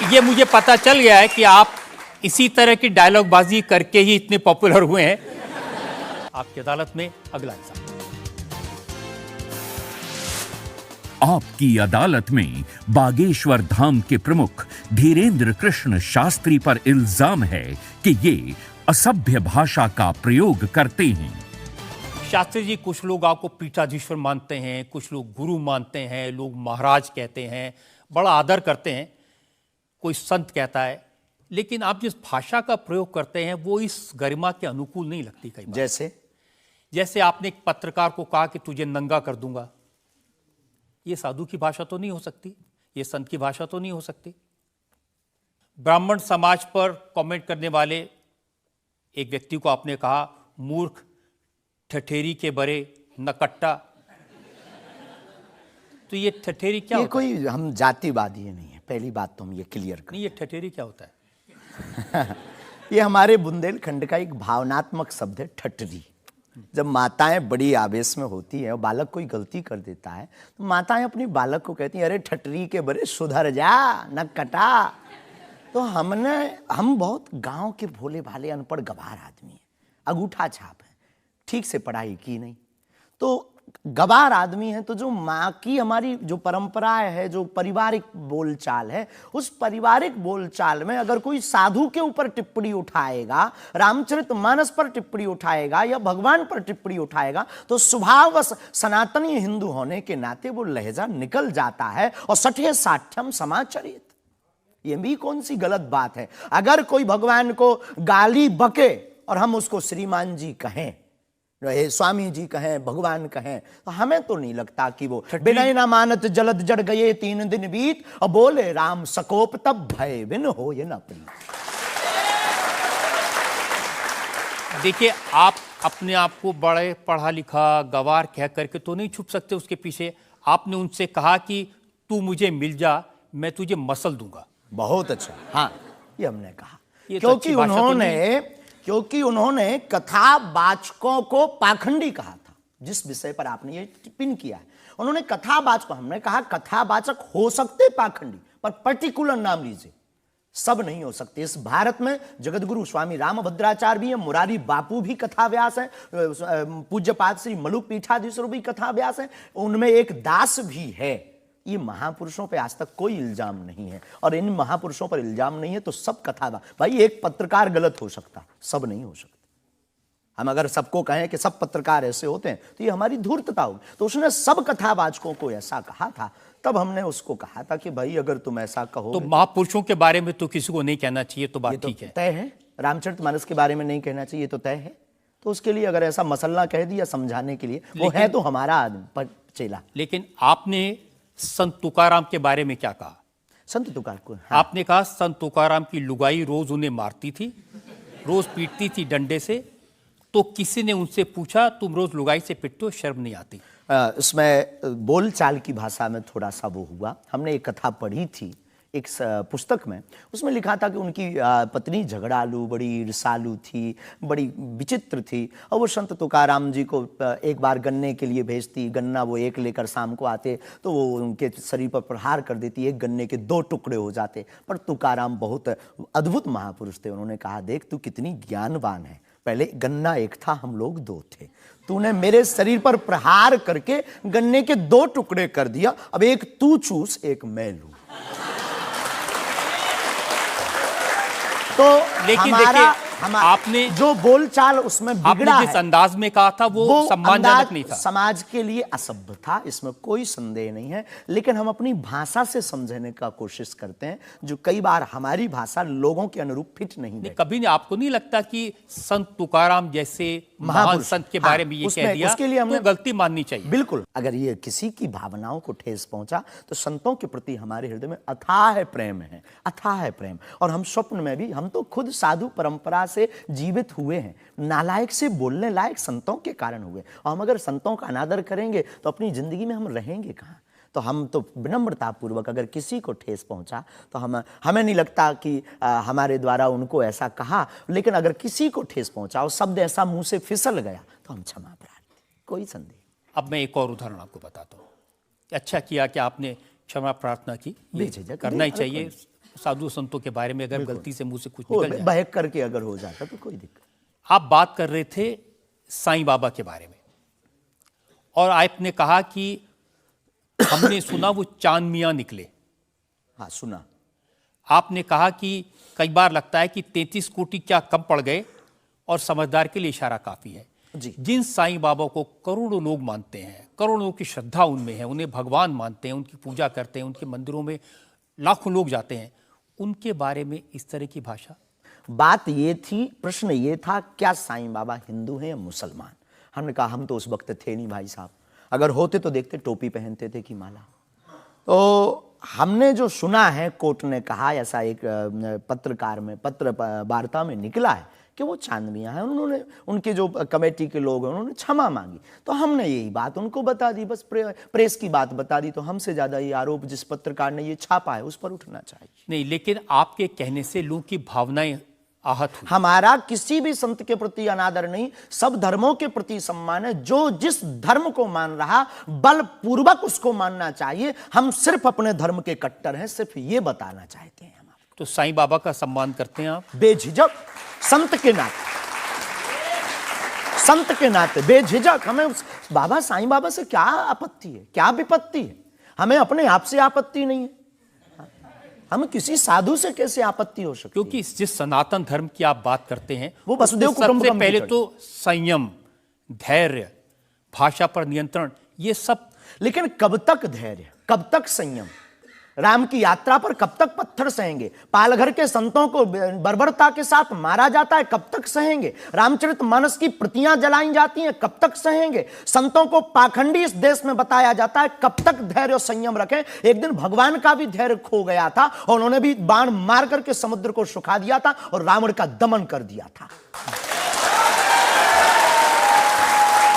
ये मुझे पता चल गया है कि आप इसी तरह की डायलॉग बाजी करके ही इतने पॉपुलर हुए हैं। आपकी अदालत में अगला हिस्सा। आपकी अदालत में बागेश्वर धाम के प्रमुख धीरेन्द्र कृष्ण शास्त्री पर इल्जाम है कि ये असभ्य भाषा का प्रयोग करते हैं। शास्त्री जी, कुछ लोग आपको पीठाधीश्वर मानते हैं, कुछ लोग गुरु मानते हैं, लोग महाराज कहते हैं, बड़ा आदर करते हैं, कोई संत कहता है, लेकिन आप जिस भाषा का प्रयोग करते हैं वो इस गरिमा के अनुकूल नहीं लगती कई बार। जैसे आपने एक पत्रकार को कहा कि तुझे नंगा कर दूंगा, ये साधु की भाषा तो नहीं हो सकती, ये संत की भाषा तो नहीं हो सकती। ब्राह्मण समाज पर कमेंट करने वाले एक व्यक्ति को आपने कहा मूर्ख, ठठेरी के बरे, नकट्टा। तो ये ठठेरी क्या होता है? कोई हम जातिवादी नहीं है, पहली बात तो हम ये क्लियर करें। नहीं, ये ठठेरी क्या होता है? ये हमारे बुंदेलखंड का एक भावनात्मक शब्द है, ठठरी। जब माताएं बड़ी आवेश में होती हैं और बालक कोई गलती कर देता है तो माताएं अपनी बालक को कहती हैं, अरे ठठरी के बरे सुधर जा, न कटा। तो हम बहुत गांव के भोले भाले अनपढ़ गवार आदमी हैं, अंगूठा छाप है, ठीक से पढ़ाई की नहीं, तो गवार आदमी है। तो जो माँ की हमारी जो परंपरा है, जो पारिवारिक बोलचाल है, उस पारिवारिक बोलचाल में अगर कोई साधु के ऊपर टिप्पणी उठाएगा, रामचरितमानस पर टिप्पणी उठाएगा या भगवान पर टिप्पणी उठाएगा, तो स्वभावश सनातनी हिंदू होने के नाते वो लहजा निकल जाता है और सठे साठ्यम समाचरित। ये भी कौन सी गलत बात है? अगर कोई भगवान को गाली बके और हम उसको श्रीमान जी कहें, स्वामी जी कहें, भगवान कहें, तो हमें तो नहीं लगता कि वो बिना ना मानत जलद जड़ गए 3 दिन बीत और बोले राम सकोप तब भय बिन हो ये न प्रीत। देखिए, आप अपने आप को बड़े पढ़ा लिखा गवार कह करके तो नहीं छुप सकते उसके पीछे। आपने उनसे कहा कि तू मुझे मिल जा, मैं तुझे मसल दूंगा। बहुत अच्छा, हाँ, ये हमने कहा क्योंकि उन्होंने कथावाचकों को पाखंडी कहा था, जिस विषय पर आपने ये टिप्पणी किया है। उन्होंने कथावाचक, हमने कहा कथावाचक हो सकते पाखंडी, पर पर्टिकुलर नाम लीजिए, सब नहीं हो सकते। इस भारत में जगतगुरु स्वामी रामभद्राचार्य भी है, मुरारी बापू भी कथाव्यास है, पूज्यपाद श्री मलुक पीठाधीश्वर भी कथाव्यास है, उनमें एक दास भी है। ये महापुरुषों पे आज तक कोई इल्जाम नहीं है, और इन महापुरुषों पर इल्जाम नहीं है तो सब कथा। भाई, एक पत्रकार गलत हो सकता, सब नहीं हो सकता। हम अगर सबको कहें कि सब पत्रकार ऐसे होते हैं तो ये हमारी धूर्तता होगी। तो उसने सब कथावाचकों को ऐसा कहा था, तब हमने उसको कहा था कि भाई अगर तुम ऐसा कहो तो महापुरुषों के बारे में तो किसी को नहीं कहना चाहिए, तो बात ठीक है, तय है। रामचरितमानस के बारे में नहीं कहना चाहिए तो तय है। तो उसके लिए अगर ऐसा मसला कह दिया समझाने के लिए, वो है तो हमारा आदमी चेला। लेकिन आपने संत तुकाराम के बारे में क्या कहा? संत तुकाराम को हाँ। आपने कहा संत तुकाराम की लुगाई रोज उन्हें मारती थी, रोज पीटती थी डंडे से। तो किसी ने उनसे पूछा, तुम रोज लुगाई से पिटते हो, शर्म नहीं आती? इसमें बोलचाल की भाषा में थोड़ा सा वो हुआ। हमने एक कथा पढ़ी थी एक पुस्तक में, उसमें लिखा था कि उनकी पत्नी झगड़ालू, बड़ी ईर्षालु थी, बड़ी विचित्र थी, और वो संत तुकाराम जी को एक बार गन्ने के लिए भेजती, गन्ना वो एक लेकर शाम को आते तो वो उनके शरीर पर प्रहार कर देती, एक गन्ने के 2 टुकड़े हो जाते। पर तुकाराम बहुत अद्भुत महापुरुष थे, उन्होंने कहा, देख तू कितनी ज्ञानवान है, पहले गन्ना एक था, हम लोग 2 थे, तूने मेरे शरीर पर प्रहार करके गन्ने के 2 टुकड़े कर दिया, अब एक तू चूस एक मैं लूं। तो लेकिन देखिए, आपने जो बोलचाल उसमें बिगड़ा आपने जिस अंदाज में कहा था वो सम्मानजनक नहीं था, समाज के लिए असभ्य था, इसमें कोई संदेह नहीं है। लेकिन हम अपनी भाषा से समझने का कोशिश करते हैं, जो कई बार हमारी भाषा लोगों के अनुरूप फिट नहीं है। कभी आपको नहीं लगता कि संत तुकाराम जैसे महान संत के बारे में ये कह दिया, उसके लिए हमें गलती माननी चाहिए? बिल्कुल, अगर ये किसी की भावनाओं को ठेस पहुंचा तो संतों के प्रति हमारे हृदय में अथाह प्रेम है, अथाह प्रेम। और हम स्वप्न में भी, हम तो खुद साधु परंपरा से जीवित हुए हैं, नालायक से बोलने लायक संतों के कारण हुए, और हम अगर संतों का अनादर करेंगे तो अपनी जिंदगी में हम रहेंगे कहाँ? तो हम तो विनम्रता पूर्वक अगर किसी को ठेस पहुंचा तो हमें नहीं लगता कि हमारे द्वारा उनको ऐसा कहा, लेकिन अगर किसी को ठेस पहुंचा और शब्द ऐसा मुंह से फिसल गया तो हम क्षमा प्रार्थी, कोई संदेह। अब मैं एक और उदाहरण आपको बताता हूँ। अच्छा किया कि आपने क्षमा प्रार्थना की, करना ही चाहिए, साधु संतों के बारे में अगर गलती से मुंह से कुछ हो निकल जाए। बहक करके अगर हो जाता तो कोई दिक्कत। आप बात कर रहे थे साईं बाबा के बारे में और आपने कहा कि हमने सुना वो चांद मियां निकले। हाँ, सुना। आपने कहा कि कई बार लगता है कि 33 कोटि क्या कम पड़ गए और समझदार के लिए इशारा काफी है। जी। जिन साईं बाबा को करोड़ों लोग मानते हैं, करोड़ों लोग की श्रद्धा उनमें है, उन्हें भगवान मानते हैं, उनकी पूजा करते हैं, उनके मंदिरों में लाखों लोग जाते हैं, उनके बारे में इस तरह की भाषा। बात ये थी, प्रश्न ये था, क्या साईं बाबा हिंदू हैं या मुसलमान? हमने कहा हम तो उस वक्त थे नहीं भाई साहब, अगर होते तो देखते टोपी पहनते थे कि माला। तो हमने जो सुना है, कोर्ट ने कहा, ऐसा एक पत्रकार में पत्र वार्ता में निकला है कि वो चांद मियां हैं। उन्होंने, उनके जो कमेटी के लोग हैं, उन्होंने क्षमा मांगी। तो हमने यही बात उनको बता दी, बस प्रेस की बात बता दी। तो हमसे ज्यादा ये आरोप जिस पत्रकार ने ये छापा है उस पर उठना चाहिए। नहीं, लेकिन आपके कहने से लोगों की भावनाएं आहत हुई। हमारा किसी भी संत के प्रति अनादर नहीं, सब धर्मों के प्रति सम्मान है। जो जिस धर्म को मान रहा, बलपूर्वक उसको मानना चाहिए। हम सिर्फ अपने धर्म के कट्टर हैं, सिर्फ ये बताना चाहते हैं हम आपको। तो साईं बाबा का सम्मान करते हैं आप? बेझिझक, संत के नाते, संत के नाते बेझिझक। हमें उस बाबा साईं बाबा से क्या आपत्ति है, क्या विपत्ति है? हमें अपने आप से आपत्ति नहीं है, हमें किसी साधु से कैसे आपत्ति हो सकती? क्योंकि जिस सनातन धर्म की आप बात करते हैं, वो वसुदेव उसमें कुटुंबकम सबसे पहले की तो संयम, धैर्य, भाषा पर नियंत्रण, ये सब। लेकिन कब तक धैर्य, कब तक संयम? राम की यात्रा पर कब तक पत्थर सहेंगे? पालघर के संतों को बर्बरता के साथ मारा जाता है, कब तक सहेंगे? रामचरितमानस की प्रतियां जलाई जाती हैं, कब तक सहेंगे? संतों को पाखंडी इस देश में बताया जाता है, कब तक धैर्य और संयम रखें? एक दिन भगवान का भी धैर्य खो गया था और उन्होंने भी बाण मार करके समुद्र को सुखा दिया था और रावण का दमन कर दिया था।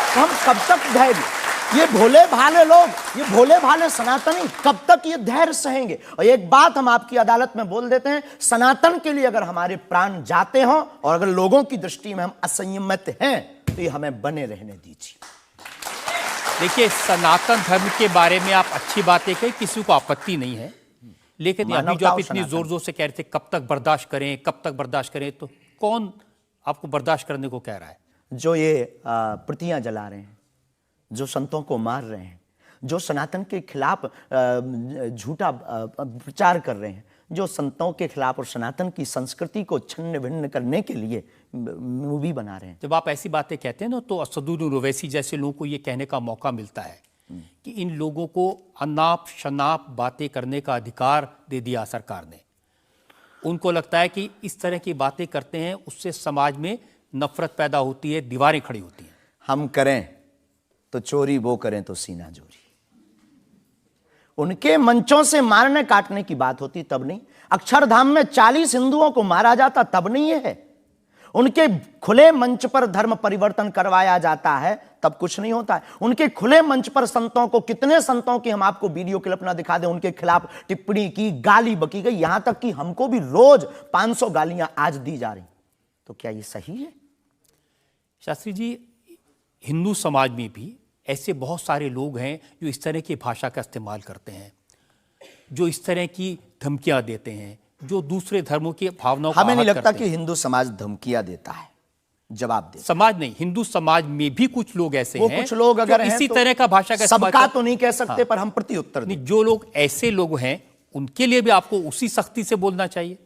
तो हम कब तक धैर्य, ये भोले भाले लोग, ये भोले भाले सनातनी कब तक ये धैर्य सहेंगे? और एक बात हम आपकी अदालत में बोल देते हैं, सनातन के लिए अगर हमारे प्राण जाते हों और अगर लोगों की दृष्टि में हम असंयमित हैं तो ये हमें बने रहने दीजिए। देखिए, सनातन धर्म के बारे में आप अच्छी बातें कही, किसी को आपत्ति नहीं है, लेकिन अभी जो आप इतनी जोर जोर से कह रहे थे कब तक बर्दाश्त करें, कब तक बर्दाश्त करें, तो कौन आपको बर्दाश्त करने को कह रहा है? जो ये प्रतियां जला रहे हैं, जो संतों को मार रहे हैं, जो सनातन के खिलाफ झूठा प्रचार कर रहे हैं, जो संतों के खिलाफ और सनातन की संस्कृति को छिन्न भिन्न करने के लिए मूवी बना रहे हैं। जब आप ऐसी बातें कहते हैं ना, तो असदुद्दीन ओवैसी जैसे लोगों को ये कहने का मौका मिलता है कि इन लोगों को अनाप शनाप बातें करने का अधिकार दे दिया सरकार ने। उनको लगता है कि इस तरह की बातें करते हैं उससे समाज में नफरत पैदा होती है, दीवारें खड़ी होती हैं। हम करें तो चोरी, वो करें तो सीना जोरी। उनके मंचों से मारने काटने की बात होती तब नहीं, अक्षरधाम में 40 हिंदुओं को मारा जाता तब नहीं है, उनके खुले मंच पर धर्म परिवर्तन करवाया जाता है तब कुछ नहीं होता है। उनके खुले मंच पर संतों को, कितने संतों की हम आपको वीडियो क्लिप ना दिखा दें, उनके खिलाफ टिप्पणी की, गाली बकी गई, यहां तक कि हमको भी रोज 500 गालियां आज दी जा रही। तो क्या ये सही है? शास्त्री जी, हिंदू समाज में भी ऐसे बहुत सारे लोग हैं जो इस तरह की भाषा का इस्तेमाल करते हैं, जो इस तरह की धमकियां देते हैं, जो दूसरे धर्मों की भावनाओं को हमें नहीं आहत लगता करते कि हैं। हिंदू समाज धमकियां देता है, जवाब दे। समाज नहीं, हिंदू समाज में भी कुछ लोग ऐसे वो हैं, कुछ लोग जो अगर हैं इसी तो तरह का भाषा का इस्तेमाल सबका कर- तो नहीं कह सकते, पर हम प्रति उत्तर दें। नहीं, जो लोग ऐसे लोग हैं उनके लिए भी आपको उसी सख्ती से बोलना चाहिए।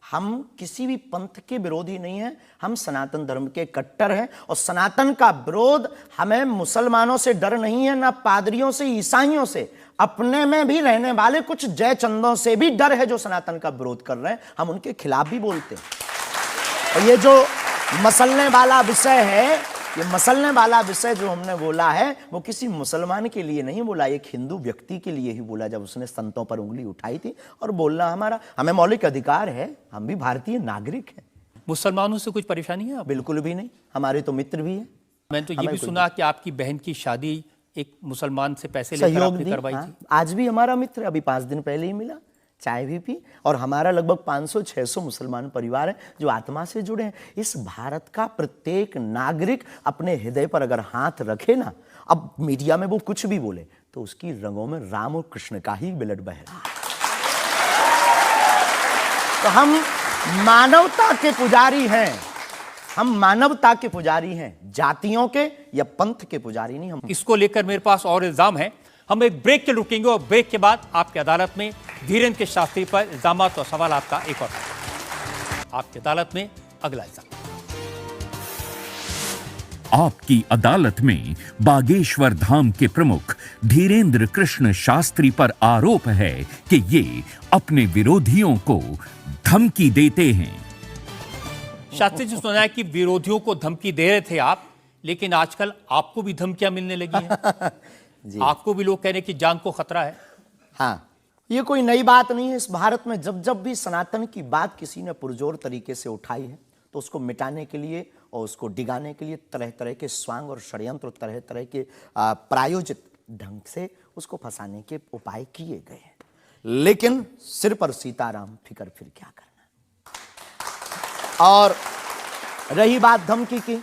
हम किसी भी पंथ के विरोधी नहीं हैं, हम सनातन धर्म के कट्टर हैं और सनातन का विरोध, हमें मुसलमानों से डर नहीं है, ना पादरियों से, ईसाइयों से, अपने में भी रहने वाले कुछ जयचंदों से भी डर है जो सनातन का विरोध कर रहे हैं। हम उनके खिलाफ भी बोलते हैं। और ये जो मसलने वाला विषय है, ये मसलने वाला विषय जो हमने बोला है, वो किसी मुसलमान के लिए नहीं बोला, एक हिंदू व्यक्ति के लिए ही बोला, जब उसने संतों पर उंगली उठाई थी। और बोलना हमारा, हमें मौलिक अधिकार है, हम भी भारतीय नागरिक हैं। मुसलमानों से कुछ परेशानी है आप? बिल्कुल भी नहीं, हमारे तो मित्र भी हैं। मैंने तो ये हमें भी कोई सुना कि आपकी बहन की शादी एक मुसलमान से पैसे लेकर सहयोग आपने दी, करवाई हाँ। थी। आज भी हमारा मित्र, अभी 5 दिन पहले ही मिला, चाय भी पी। और हमारा लगभग 500-600 मुसलमान परिवार है जो आत्मा से जुड़े हैं। इस भारत का प्रत्येक नागरिक अपने हृदय पर अगर हाथ रखे ना, अब मीडिया में वो कुछ भी बोले, तो उसकी रंगों में राम और कृष्ण का ही ब्लड बह रहा है। तो हम मानवता के पुजारी हैं, हम मानवता के पुजारी हैं, जातियों के या पंथ के पुजारी नहीं। हम इसको लेकर मेरे पास और इल्जाम है। हम एक ब्रेक के रुकेंगे और ब्रेक के बाद आपकी अदालत में धीरेन्द्र के शास्त्री पर इल्जामात और सवाल आपका एक और आपकी अदालत में अगला इल्जाम। आपकी अदालत में बागेश्वर धाम के प्रमुख धीरेन्द्र कृष्ण शास्त्री पर आरोप है कि ये अपने विरोधियों को धमकी देते हैं। शास्त्री जी, सुना है कि विरोधियों को धमकी दे रहे थे आप, लेकिन आजकल आपको भी धमकियां मिलने लगी हैं। आपको भी लोग कह रहे हैं कि जान को खतरा है। हाँ, ये कोई नई बात नहीं है। इस भारत में जब जब भी सनातन की बात किसी ने पुरजोर तरीके से उठाई है तो उसको मिटाने के लिए और उसको डिगाने के लिए तरह तरह के स्वांग और षड्यंत्र, तरह तरह के प्रायोजित ढंग से उसको फंसाने के उपाय किए गए हैं। लेकिन सिर पर सीताराम, फिकर फिर क्या करना। और रही बात धमकी की,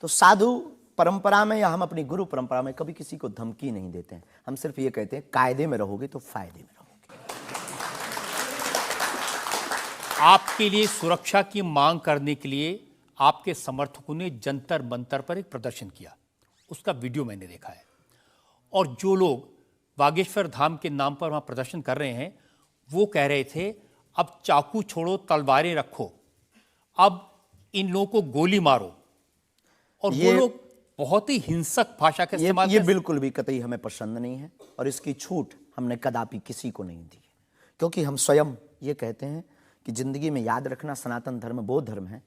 तो साधु परंपरा में या हम अपनी गुरु परंपरा में कभी किसी को धमकी नहीं देते हैं। हम सिर्फ ये कहते हैं कायदे में रहोगे तो फायदे में रहोगे। आपके लिए सुरक्षा की मांग करने के लिए आपके समर्थकों ने जंतर मंतर पर एक प्रदर्शन किया, उसका वीडियो मैंने देखा है। और जो लोग बागेश्वर धाम के नाम पर वहां प्रदर्शन कर रहे हैं वो कह रहे थे अब चाकू छोड़ो, तलवारें रखो, अब इन लोगों को गोली मारो। और वो लोग बहुत ही हिंसक भाषा का इस्तेमाल ये बिल्कुल भी कतई हमें पसंद नहीं है और इसकी छूट हमने कदापि किसी को नहीं दी, क्योंकि हम स्वयं ये कहते हैं कि जिंदगी में याद रखना, सनातन धर्म वो धर्म है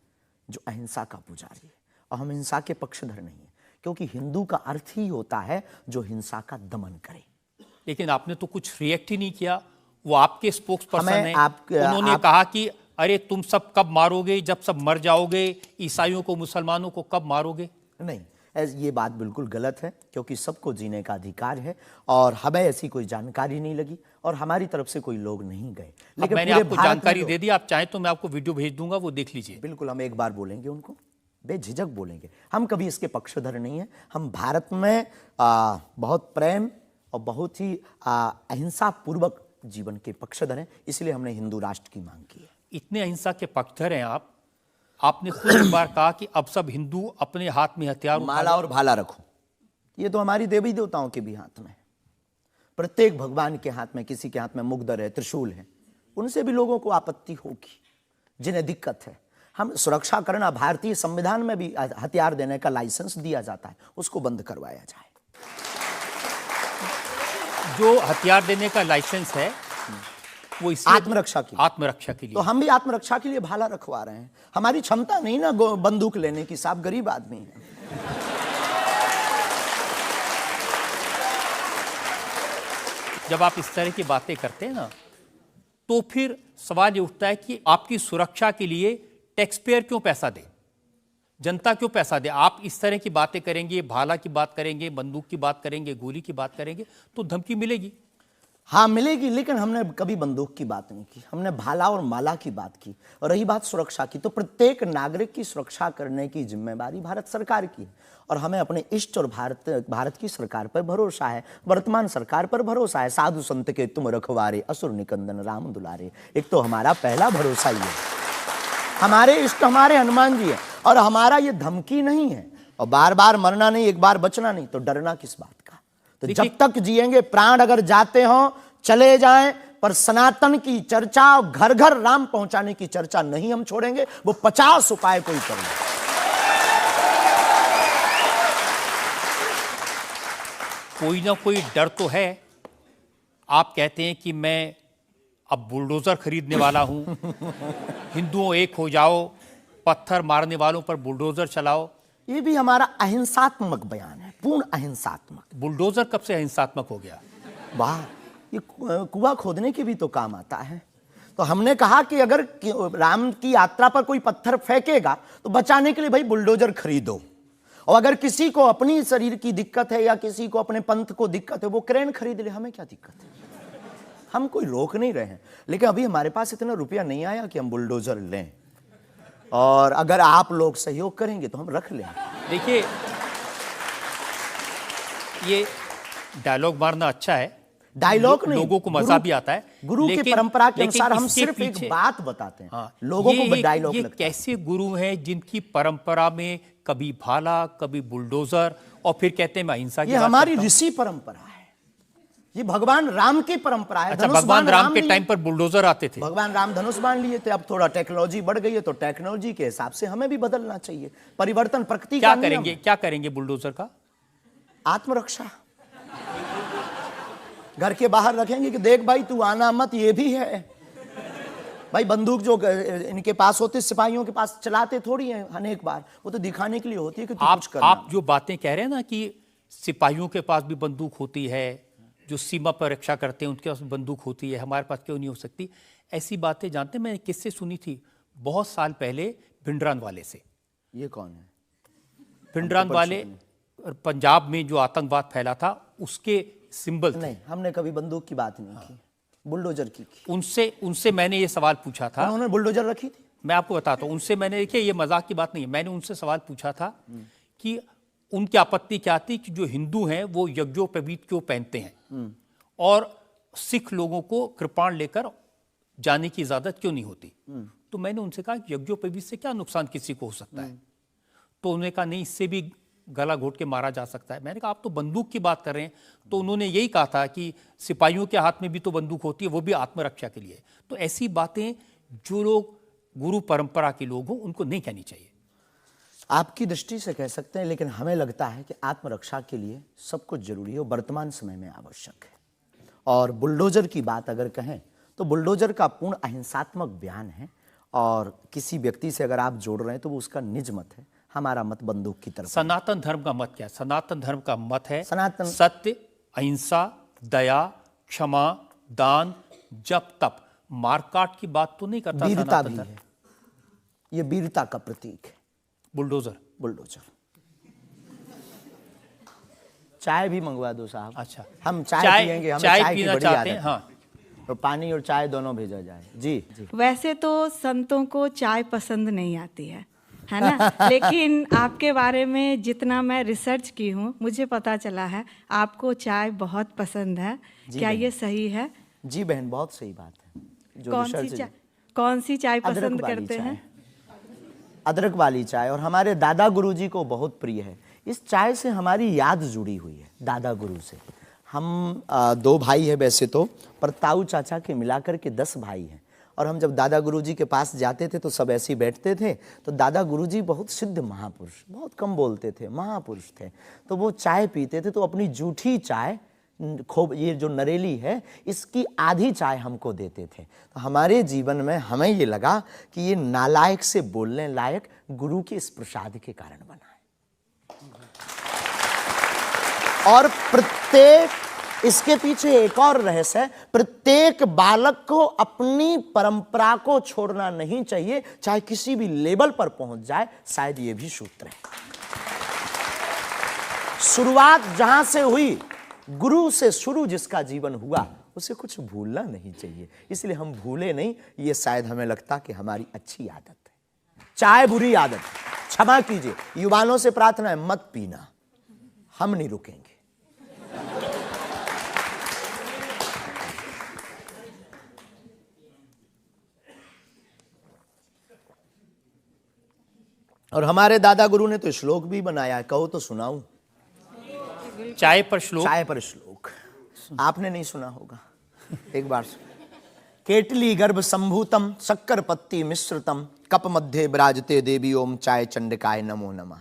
जो अहिंसा का पुजारी है और हम हिंसा के पक्षधर नहीं है, क्योंकि हिंदू का अर्थ ही होता है जो हिंसा का दमन करे। लेकिन आपने तो कुछ रिएक्ट ही नहीं किया। वो आपके स्पोक्स पर्सन हैं, उन्होंने कहा कि अरे तुम सब कब मारोगे, जब सब मर जाओगे, ईसाइयों को मुसलमानों को कब मारोगे। नहीं, ये बात बिल्कुल गलत है, क्योंकि सबको जीने का अधिकार है और हमें ऐसी कोई जानकारी नहीं लगी और हमारी तरफ से कोई लोग नहीं गए। लेकिन मैंने आपको जानकारी दे दी, आप चाहें तो मैं आपको वीडियो भेज दूंगा, वो देख लीजिए। बिल्कुल, हम एक बार बोलेंगे उनको, बेझिझक बोलेंगे। हम कभी इसके पक्षधर नहीं है। हम भारत में बहुत प्रेम और बहुत ही अहिंसा पूर्वक जीवन के पक्षधर हैं, इसलिए हमने हिंदू राष्ट्र की मांग की है। इतने अहिंसा के पक्षधर हैं आप, आपने खुद एक बार कहा कि अब सब हिंदू अपने हाथ में हथियार, माला और भाला रखो। ये तो हमारी देवी देवताओं के भी हाथ में है। प्रत्येक भगवान के हाथ में, किसी के हाथ में मुगदर है, त्रिशूल है, उनसे भी लोगों को आपत्ति होगी जिन्हें दिक्कत है। हम सुरक्षा करना, भारतीय संविधान में भी हथियार देने का लाइसेंस दिया जाता है, उसको बंद करवाया जाए। जो हथियार देने का लाइसेंस है वो आत्मरक्षा के लिए। तो हम भी आत्मरक्षा के लिए भाला रखवा रहे हैं। हमारी क्षमता नहीं ना बंदूक लेने की, साहब गरीब आदमी है। जब आप इस तरह की बातें करते हैं ना, तो फिर सवाल ये उठता है कि आपकी सुरक्षा के लिए टैक्स पेयर क्यों पैसा दे, जनता क्यों पैसा दे। आप इस तरह की बातें करेंगे, भाला की बात करेंगे, बंदूक की बात करेंगे, गोली की बात करेंगे, तो धमकी मिलेगी। हाँ मिलेगी, लेकिन हमने कभी बंदूक की बात नहीं की, हमने भाला और माला की बात की। और रही बात सुरक्षा की, तो प्रत्येक नागरिक की सुरक्षा करने की जिम्मेदारी भारत सरकार की है और हमें अपने इष्ट और भारत की सरकार पर भरोसा है, वर्तमान सरकार पर भरोसा है। साधु संत के तुम रखवारे, असुर निकंदन राम दुलारे, एक तो हमारा पहला भरोसा ही है। हमारे इष्ट हमारे हनुमान जी है और हमारा ये धमकी नहीं है। और बार बार मरना नहीं, एक बार बचना नहीं, तो डरना किस बात का। तो जब तक जिएंगे, प्राण अगर जाते हो चले जाएं, पर सनातन की चर्चा, घर घर राम पहुंचाने की चर्चा नहीं हम छोड़ेंगे। वो 50 उपाय कोई कर ले। कोई ना कोई डर तो है। आप कहते हैं कि मैं अब बुलडोजर खरीदने वाला हूं, हिंदुओं एक हो जाओ, पत्थर मारने वालों पर बुलडोजर चलाओ। ये भी हमारा अहिंसात्मक बयान है, पूर्ण अहिंसात्मक। बुलडोजर कब से अहिंसात्मक हो गया? वाह, ये कुआं खोदने के भी तो काम आता है। तो हमने कहा कि अगर राम की यात्रा पर कोई पत्थर फेंकेगा तो बचाने के लिए भाई बुलडोजर खरीदो। और अगर किसी को अपनी शरीर की दिक्कत है या किसी को अपने पंथ को दिक्कत है, वो क्रेन खरीद ले, हमें क्या दिक्कत है। हम कोई रोक नहीं रहे हैं, लेकिन अभी हमारे पास इतना रुपया नहीं आया कि हम बुलडोजर लें। और अगर आप लोग सहयोग करेंगे तो हम रख लें। देखिए, ये डायलॉग मारना अच्छा है, डायलॉग नहीं, लोगों को मजा भी आता है। गुरु की परंपरा के अनुसार हम सिर्फ एक बात बताते हैं। हाँ, लोगों को डायलॉग ये लगता है। कैसे गुरु हैं जिनकी परंपरा में कभी भाला, कभी बुलडोजर, और फिर कहते हैं मैं अहिंसा की ये बात हमारी करता हूं। ऋषि परंपरा है, ये भगवान राम की परंपरा है। अच्छा, धनुष भगवान बाण राम के लिए। टाइम पर बुलडोजर आते थे। भगवान राम धनुष बाण लिए थे। अब थोड़ा टेक्नोलॉजी बढ़ गई है तो टेक्नोलॉजी के हिसाब से हमें भी बदलना चाहिए। परिवर्तन प्रकृति का नियम है। क्या करेंगे बुलडोजर का? आत्मरक्षा। घर के बाहर रखेंगे कि देख भाई तू आना मत, ये भी है भाई। बंदूक जो इनके पास होती, सिपाहियों के पास चलाते थोड़ी हैं अनेक बार, वो तो दिखाने के लिए होती है कि तू कुछ करना। आप जो बातें कह रहे हैं ना कि सिपाहियों के पास भी बंदूक होती है, जो सीमा पर रक्षा करते हैं उनके पास बंदूक होती है, हमारे पास क्यों नहीं हो सकती? ऐसी बातें जानते हैं, मैंने किससे सुनी थी बहुत साल पहले, भिंडरान वाले से। ये कौन है? भिंडरान वाले पंजाब में जो आतंकवाद फैला था उसके सिंबल थे। नहीं, हमने कभी बंदूक की बात नहीं की, बुलडोजर की। उनसे मैंने ये सवाल पूछा था। उन्होंने बुलडोजर रखी थी। मैं आपको बताता हूँ, उनसे मैंने, देखिए ये मजाक की बात नहीं है, मैंने उनसे सवाल पूछा था कि उनकी आपत्ति क्या थी कि जो हिंदू हैं वो यज्ञोपवीत क्यों पहनते हैं और सिख लोगों को कृपाण लेकर जाने की इजाजत क्यों नहीं होती। तो मैंने उनसे कहा कि यज्ञोपवीत से क्या नुकसान किसी को हो सकता है? तो उन्होंने कहा नहीं, इससे भी गला घोट के मारा जा सकता है। मैंने कहा आप तो बंदूक की बात कर रहे हैं। तो उन्होंने यही कहा था कि सिपाहियों के हाथ में भी तो बंदूक होती है, वो भी आत्मरक्षा के लिए। तो ऐसी बातें जो लोग गुरु परंपरा के लोग हों उनको नहीं कहनी चाहिए। आपकी दृष्टि से कह सकते हैं, लेकिन हमें लगता है कि आत्मरक्षा के लिए सब कुछ जरूरी है और वर्तमान समय में आवश्यक है। और बुलडोजर की बात अगर कहें तो बुलडोजर का पूर्ण अहिंसात्मक बयान है, और किसी व्यक्ति से अगर आप जोड़ रहे हैं तो वो उसका निज मत है। हमारा मत बंदूक की तरफ। सनातन धर्म का मत क्या है? सनातन धर्म का मत है सत्य, अहिंसा, दया, क्षमा, दान, जप, तप। मारकाट की बात तो नहीं करता। वीरता भी है, ये वीरता का प्रतीक है। बुलडोजर। चाय भी मंगवा दो साहब। अच्छा, हम चाय पियेंगे, हमें चाय पीना की चाहते हैं। हाँ, तो पानी और चाय दोनों भेजा जाए। जी। वैसे तो संतों को चाय पसंद नहीं आती है ना? लेकिन आपके बारे में जितना मैं रिसर्च की हूँ मुझे पता चला है आपको चाय बहुत पसंद है। क्या ये सही है? जी बहन, बहुत सही बात है। जो कौन सी चाय पसंद करते हैं? अदरक वाली चाय, और हमारे दादा गुरुजी को बहुत प्रिय है। इस चाय से हमारी याद जुड़ी हुई है दादा गुरु से। हम 2 भाई हैं वैसे तो, पर ताऊ चाचा के मिलाकर के 10 भाई हैं। और हम जब दादा गुरुजी के पास जाते थे तो सब ऐसे ही बैठते थे। तो दादा गुरुजी बहुत सिद्ध महापुरुष, बहुत कम बोलते थे, महापुरुष थे। तो वो चाय पीते थे तो अपनी जूठी चाय, खूब ये जो नरेली है, इसकी आधी चाय हमको देते थे। तो हमारे जीवन में हमें ये लगा कि ये नालायक से बोलने लायक गुरु के इस प्रसाद के कारण बना है। और प्रत्येक, इसके पीछे एक और रहस्य है, प्रत्येक बालक को अपनी परंपरा को छोड़ना नहीं चाहिए, चाहे किसी भी लेवल पर पहुंच जाए। शायद ये भी सूत्र है। शुरुआत जहां से हुई, गुरु से शुरू जिसका जीवन हुआ, उसे कुछ भूलना नहीं चाहिए। इसलिए हम भूले नहीं, ये शायद हमें लगता कि हमारी अच्छी आदत है। चाय बुरी आदत, क्षमा कीजिए। युवानों से प्रार्थना है, मत पीना, हम नहीं रुकेंगे। और हमारे दादा गुरु ने तो श्लोक भी बनाया है, कहो तो सुनाऊं? चाय पर श्लोक। चाय पर श्लोक आपने नहीं सुना होगा, एक बार सुन। केटली गर्भ संभूतम शक्कर पत्ती मिश्रितम कप मध्य विराजते देवी ओम चाय चंडिकाय नमो नमः।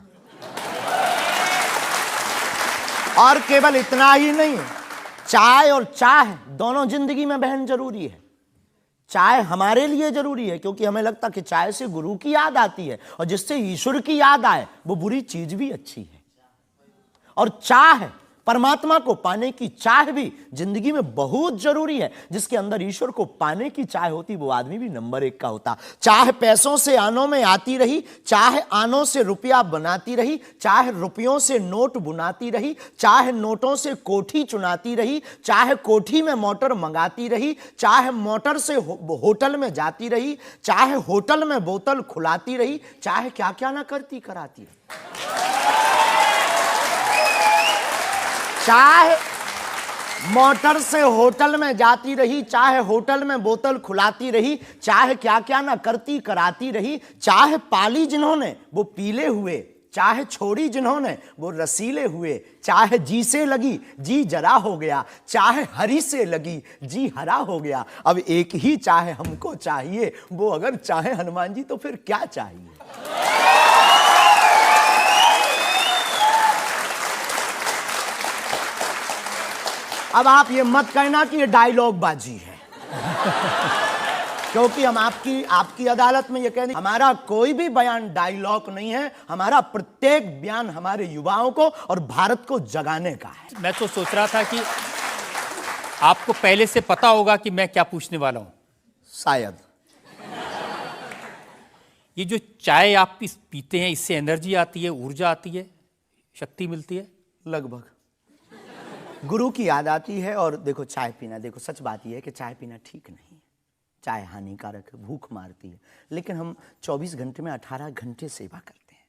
और केवल इतना ही नहीं, चाय और चाह दोनों जिंदगी में बहन जरूरी है। चाय हमारे लिए जरूरी है क्योंकि हमें लगता कि चाय से गुरु की याद आती है, और जिससे ईश्वर की याद आए वो बुरी चीज भी अच्छी है। और चाह, परमात्मा को पाने की चाह भी जिंदगी में बहुत जरूरी है। जिसके अंदर ईश्वर को पाने की चाह होती, वो आदमी भी नंबर 1 का होता। चाह पैसों से आनों में आती रही, चाह आनों से रुपया बनाती रही, चाह रुपयों से नोट बुनाती रही, चाह नोटों से कोठी चुनाती रही, चाह कोठी में मोटर मंगाती रही, चाह मोटर से होटल में जाती रही, चाहे होटल में बोतल खुलाती रही, चाहे क्या क्या ना करती कराती रही। मोटर से होटल में जाती रही, चाहे होटल में बोतल खुलाती रही, चाहे क्या क्या ना करती कराती रही, चाहे पाली जिन्होंने वो पीले हुए, चाहे छोड़ी जिन्होंने वो रसीले हुए, चाहे जी से लगी जी जरा हो गया, चाहे हरी से लगी जी हरा हो गया। अब एक ही चाहे हमको चाहिए, वो अगर चाहे हनुमान जी तो फिर क्या चाहिए। अब आप ये मत कहना कि ये डायलॉग बाजी है क्योंकि हम आपकी अदालत में ये कहते हैं हमारा कोई भी बयान डायलॉग नहीं है, हमारा प्रत्येक बयान हमारे युवाओं को और भारत को जगाने का है। मैं तो सोच रहा था कि आपको पहले से पता होगा कि मैं क्या पूछने वाला हूं। शायद ये जो चाय आप पीते हैं, इससे एनर्जी आती है, ऊर्जा आती है, शक्ति मिलती है? लगभग गुरु की याद आती है। और देखो चाय पीना, देखो सच बात यह है कि चाय पीना ठीक नहीं है, चाय हानिकारक है, भूख मारती है। लेकिन हम 24 घंटे में 18 घंटे सेवा करते हैं,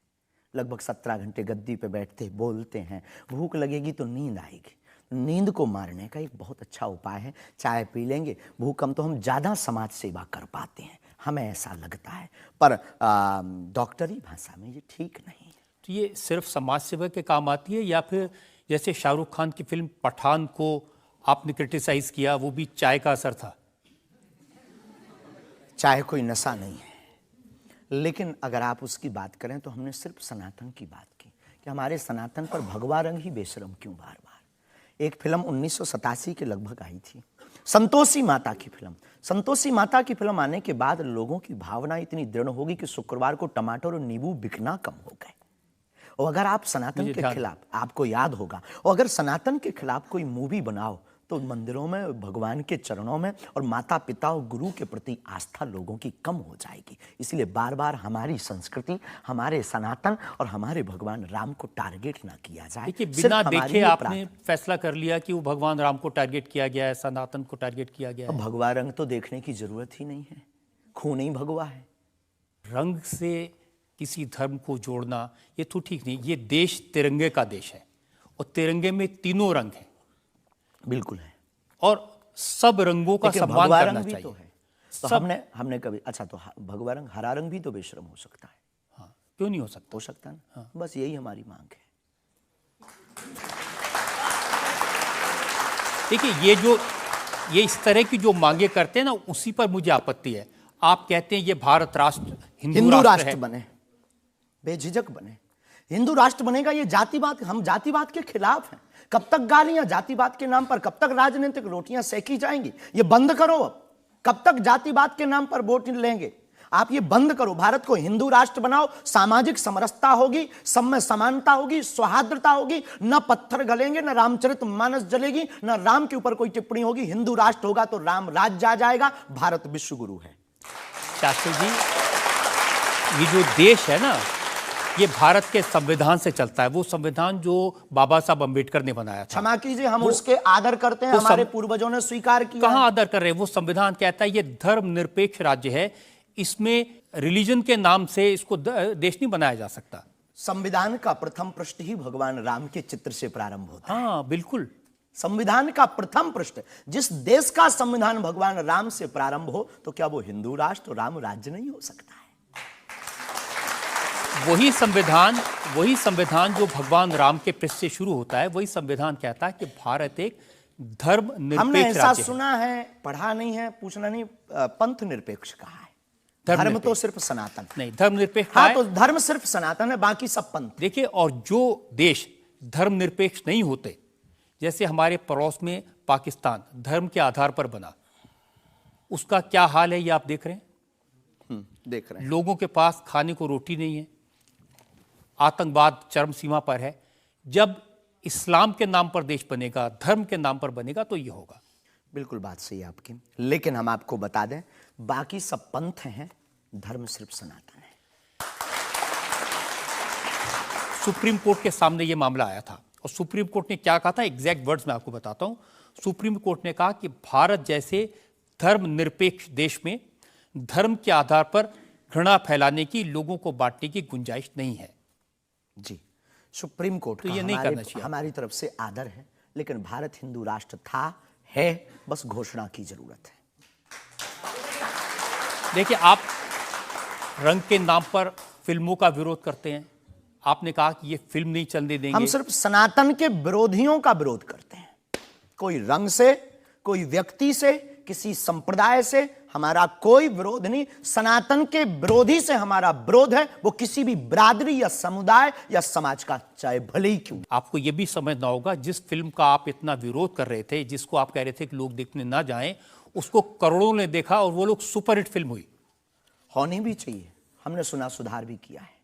लगभग 17 घंटे गद्दी पे बैठते बोलते हैं। भूख लगेगी तो नींद आएगी, नींद को मारने का एक बहुत अच्छा उपाय है चाय पी लेंगे। भूख कम तो हम ज़्यादा समाज सेवा कर पाते हैं, हमें ऐसा लगता है, पर डॉक्टरी भाषा में ये ठीक नहीं है। तो ये सिर्फ समाज सेवा के काम आती है, या फिर जैसे शाहरुख खान की फिल्म पठान को आपने क्रिटिसाइज किया, वो भी चाय का असर था? चाय कोई नशा नहीं है, लेकिन अगर आप उसकी बात करें तो हमने सिर्फ सनातन की बात की कि हमारे सनातन पर भगवा रंग ही बेशरम क्यों बार बार। एक फिल्म 1987 के लगभग आई थी, संतोषी माता की फिल्म। संतोषी माता की फिल्म आने के बाद लोगों की भावना इतनी दृढ़ होगी कि शुक्रवार को टमाटर और नींबू बिकना कम हो गए। और अगर आप सनातन के खिलाफ, आपको याद होगा, और अगर सनातन के खिलाफ कोई मूवी बनाओ तो मंदिरों में, भगवान के चरणों में और माता पिता और गुरु के प्रति आस्था लोगों की कम हो जाएगी। इसलिए बार बार हमारी संस्कृति, हमारे सनातन और हमारे भगवान राम को टारगेट ना किया जाए। देखिए, बिना देखे आपने फैसला कर लिया कि वो भगवान राम को टारगेट किया गया है, सनातन को टारगेट किया गया है। भगवा रंग तो देखने की जरूरत ही नहीं है, खून ही भगवा है। रंग से किसी धर्म को जोड़ना ये तो ठीक नहीं। ये देश तिरंगे का देश है और तिरंगे में तीनों रंग हैं। बिल्कुल है, और सब रंगों का सम्मान करना चाहिए। तो है तो हमने कभी, अच्छा तो भगवा रंग, हरा रंग भी तो बेशरम हो सकता है। हाँ, क्यों नहीं हो सकता? हो सकता है ना। हाँ। बस यही हमारी मांग है। देखिए, ये इस तरह की जो मांगे करते हैं ना, उसी पर मुझे आपत्ति है। आप कहते हैं ये भारत राष्ट्र हिंदू राष्ट्र बने, बेझिझक बने, हिंदू राष्ट्र बनेगा। ये जातिवाद, हम जातिवाद के खिलाफ हैं। कब तक गालियां जातिवाद के नाम पर, कब तक राजनीतिक रोटियां सेकी जाएंगी? ये बंद करो अब। कब तक जातिवाद के नाम पर वोट लेंगे? आप ये बंद करो, भारत को हिंदू राष्ट्र बनाओ। सामाजिक समरसता होगी, सब में समानता होगी, सौहार्दता होगी, न पत्थर गलेंगे, न रामचरितमानस जलेगी, न राम के ऊपर कोई टिप्पणी होगी। हिंदू राष्ट्र होगा तो राम राज्य आ जाएगा। भारत विश्व गुरु है। शास्त्री जी, ये जो देश है ना, ये भारत के संविधान से चलता है। वो संविधान जो बाबा साहब अंबेडकर ने बनाया था। क्षमा कीजिए, हम उसके आदर करते हैं, हमारे पूर्वजों ने स्वीकार किया। कहां आदर कर रहे हैं? वो संविधान कहता है ये धर्मनिरपेक्ष राज्य है, इसमें रिलीजन के नाम से इसको देश नहीं बनाया जा सकता। संविधान का प्रथम पृष्ठ ही भगवान राम के चित्र से प्रारंभ होता है। हाँ, बिल्कुल। संविधान का प्रथम पृष्ठ, जिस देश का संविधान भगवान राम से प्रारंभ हो, तो क्या वो हिंदू राष्ट्र, राम राज्य नहीं हो सकता है? वही संविधान जो भगवान राम के पृष्ठ से शुरू होता है, वही संविधान कहता है कि भारत एक धर्मनिरपेक्ष हमने राज्य ऐसा है। सुना है, पढ़ा नहीं है, पूछना नहीं, पंथ निरपेक्ष कहा है। धर्म तो सिर्फ सनातन नहीं, धर्मनिरपेक्ष। हाँ, तो धर्म सिर्फ सनातन है, बाकी सब पंथ। देखिए, और जो देश धर्मनिरपेक्ष नहीं होते, जैसे हमारे पड़ोस में पाकिस्तान धर्म के आधार पर बना, उसका क्या हाल है ये आप देख रहे हैं। देख रहे हैं, लोगों के पास खाने को रोटी नहीं है, आतंकवाद चरम सीमा पर है। जब इस्लाम के नाम पर देश बनेगा, धर्म के नाम पर बनेगा, तो ये होगा। बिल्कुल बात सही है आपकी, लेकिन हम आपको बता दें, बाकी सब पंथ हैं, धर्म सिर्फ सनातन है। सुप्रीम कोर्ट के सामने ये मामला आया था और सुप्रीम कोर्ट ने क्या कहा था, एग्जैक्ट वर्ड्स मैं आपको बताता हूं। सुप्रीम कोर्ट ने कहा कि भारत जैसे धर्मनिरपेक्ष देश में धर्म के आधार पर घृणा फैलाने की, लोगों को बांटने की गुंजाइश नहीं है। जी, सुप्रीम कोर्ट तो का ये नहीं करना चाहिए। हमारी तरफ से आदर है, लेकिन भारत हिंदू राष्ट्र था, है, बस घोषणा की जरूरत है। देखिए, आप रंग के नाम पर फिल्मों का विरोध करते हैं। आपने कहा कि ये फिल्म नहीं चलने देंगे। हम सिर्फ सनातन के विरोधियों का विरोध करते हैं। कोई रंग से, कोई व्यक्ति से, किसी संप्रदाय से हमारा कोई विरोध नहीं। सनातन के विरोधी से हमारा विरोध है, वो किसी भी बिरादरी या समुदाय या समाज का, चाहे भले ही क्यों। आपको ये भी समझना होगा, जिस फिल्म का आप इतना विरोध कर रहे थे, जिसको आप कह रहे थे कि लोग देखने ना जाएं, उसको करोड़ों ने देखा और वो लोग सुपरहिट फिल्म हुई। होनी भी चाहिए। हमने सुना सुधार भी किया है,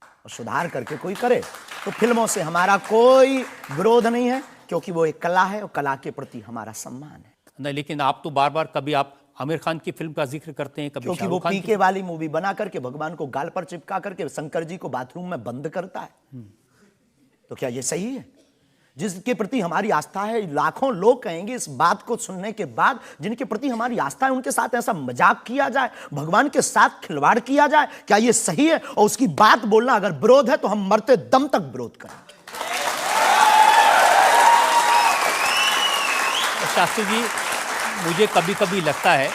और सुधार करके कोई करे तो फिल्मों से हमारा कोई विरोध नहीं है, क्योंकि वो एक कला है और कला के प्रति हमारा सम्मान है। नहीं, लेकिन आप तो बार बार, कभी आप आमिर खान की फिल्म का जिक्र करते हैं, कभी क्योंकि वो शाहरुख खान पीके वाली मूवी बना करके भगवान को गाल पर चिपका करके शंकर जी को बाथरूम में बंद करता है। तो क्या ये सही है? जिसके प्रति हमारी आस्था है, लाखों लोग कहेंगे इस बात को सुनने के बाद, जिनके प्रति हमारी आस्था है, उनके साथ ऐसा मजाक किया जाए, भगवान के साथ खिलवाड़ किया जाए, क्या ये सही है? और उसकी बात बोलना अगर विरोध है तो हम मरते दम तक विरोध करेंगे। शास्त्री जी, मुझे कभी कभी लगता है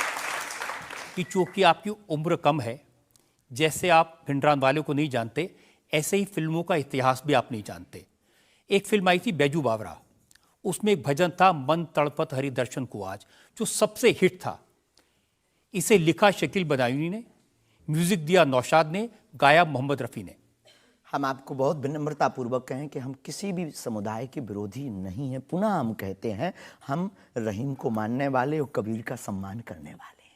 कि चूंकि आपकी उम्र कम है, जैसे आप भिंडरान वाले को नहीं जानते, ऐसे ही फिल्मों का इतिहास भी आप नहीं जानते। एक फिल्म आई थी बैजू बावरा, उसमें एक भजन था, मन तड़पत हरि दर्शन को आज, जो सबसे हिट था। इसे लिखा शकील बदायूनी ने, म्यूजिक दिया नौशाद ने, गाया मोहम्मद रफ़ी ने। हम आपको बहुत विनम्रता पूर्वक कहें कि हम किसी भी समुदाय के विरोधी नहीं हैं। पुनः हम कहते हैं, हम रहीम को मानने वाले और कबीर का सम्मान करने वाले हैं।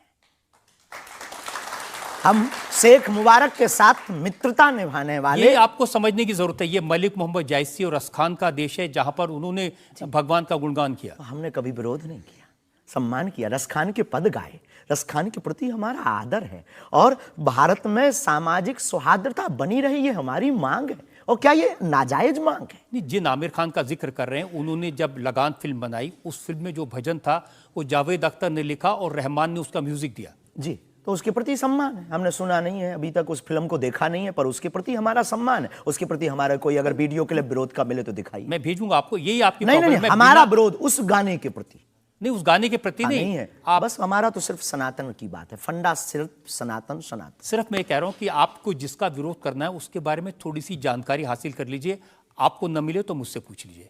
हम शेख मुबारक के साथ मित्रता निभाने वाले। ये आपको समझने की जरूरत है, ये मलिक मोहम्मद जायसी और रसखान का देश है, जहां पर उन्होंने भगवान का गुणगान किया। हमने कभी विरोध नहीं किया, सम्मान किया, रसखान के पद गाए। रसखान के प्रति हमारा आदर है, और भारत में सामाजिक सौहार्दता बनी रही, ये हमारी मांग है। और क्या ये नाजायज मांग है? नहीं, जिन आमिर खान का जिक्र कर रहे हैं, उन्होंने जब लगान फिल्म बनाई, उस फिल्म में जो भजन था वो जावेद अख्तर ने लिखा और रहमान ने उसका म्यूजिक दिया। जी, तो उसके प्रति सम्मान है। हमने सुना नहीं है, अभी तक उस फिल्म को देखा नहीं है, पर उसके प्रति हमारा सम्मान है। उसके प्रति हमारा कोई अगर वीडियो के लिए विरोध का मिले तो दिखाइए। मैं भेजूंगा आपको, यही आपकी नहीं, प्रॉब्लम है। हमारा विरोध उस गाने के प्रति नहीं, उस गाने के प्रति नहीं है। आप बस हमारा तो सिर्फ सनातन की बात है, फंडा सिर्फ सनातन सनातन। सिर्फ मैं कह रहा हूं कि आपको जिसका विरोध करना है उसके बारे में थोड़ी सी जानकारी हासिल कर लीजिए। आपको न मिले तो मुझसे पूछ लीजिए।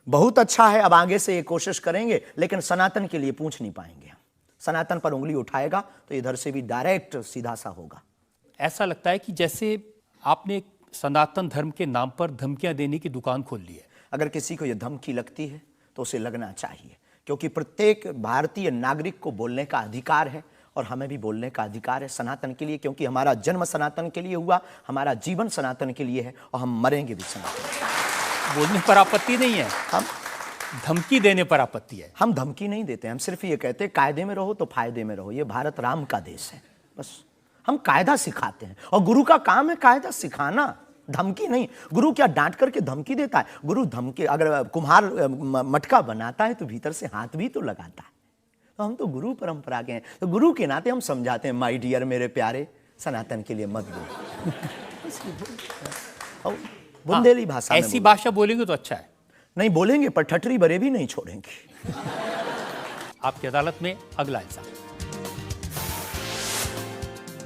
बहुत अच्छा है, अब आगे से ये कोशिश करेंगे, लेकिन सनातन के लिए पूछ नहीं पाएंगे हम। सनातन पर उंगली उठाएगा तो इधर से भी डायरेक्ट सीधा सा होगा। ऐसा लगता है कि जैसे आपने सनातन धर्म के नाम पर धमकियां देने की दुकान खोल ली है। अगर किसी को यह धमकी लगती है तो उसे लगना चाहिए, क्योंकि प्रत्येक भारतीय नागरिक को बोलने का अधिकार है, और हमें भी बोलने का अधिकार है सनातन के लिए, क्योंकि हमारा जन्म सनातन के लिए हुआ, हमारा जीवन सनातन के लिए है, और हम मरेंगे भी सनातन। बोलने पर आपत्ति नहीं है, हम धमकी देने पर आपत्ति है। हम धमकी नहीं देते, हम सिर्फ ये कहते हैं कायदे में रहो तो फायदे में रहो। ये भारत राम का देश है, बस हम कायदा सिखाते हैं, और गुरु का काम है कायदा सिखाना, धमकी नहीं। गुरु क्या डांट करके धमकी देता है? गुरु धमकी, अगर कुम्हार मटका बनाता है तो भीतर से हाथ भी तो लगाता है। तो हम तो गुरु परंपरा के हैं, तो गुरु के नाते हम समझाते हैं, माय डियर, मेरे प्यारे, सनातन के लिए मत बोलो। बुंदेली भाषा में ऐसी भाषा बोलेंगे तो अच्छा है। नहीं बोलेंगे, पर ठटरी बरे भी नहीं छोड़ेंगे। आपकी अदालत में अगला इंसान।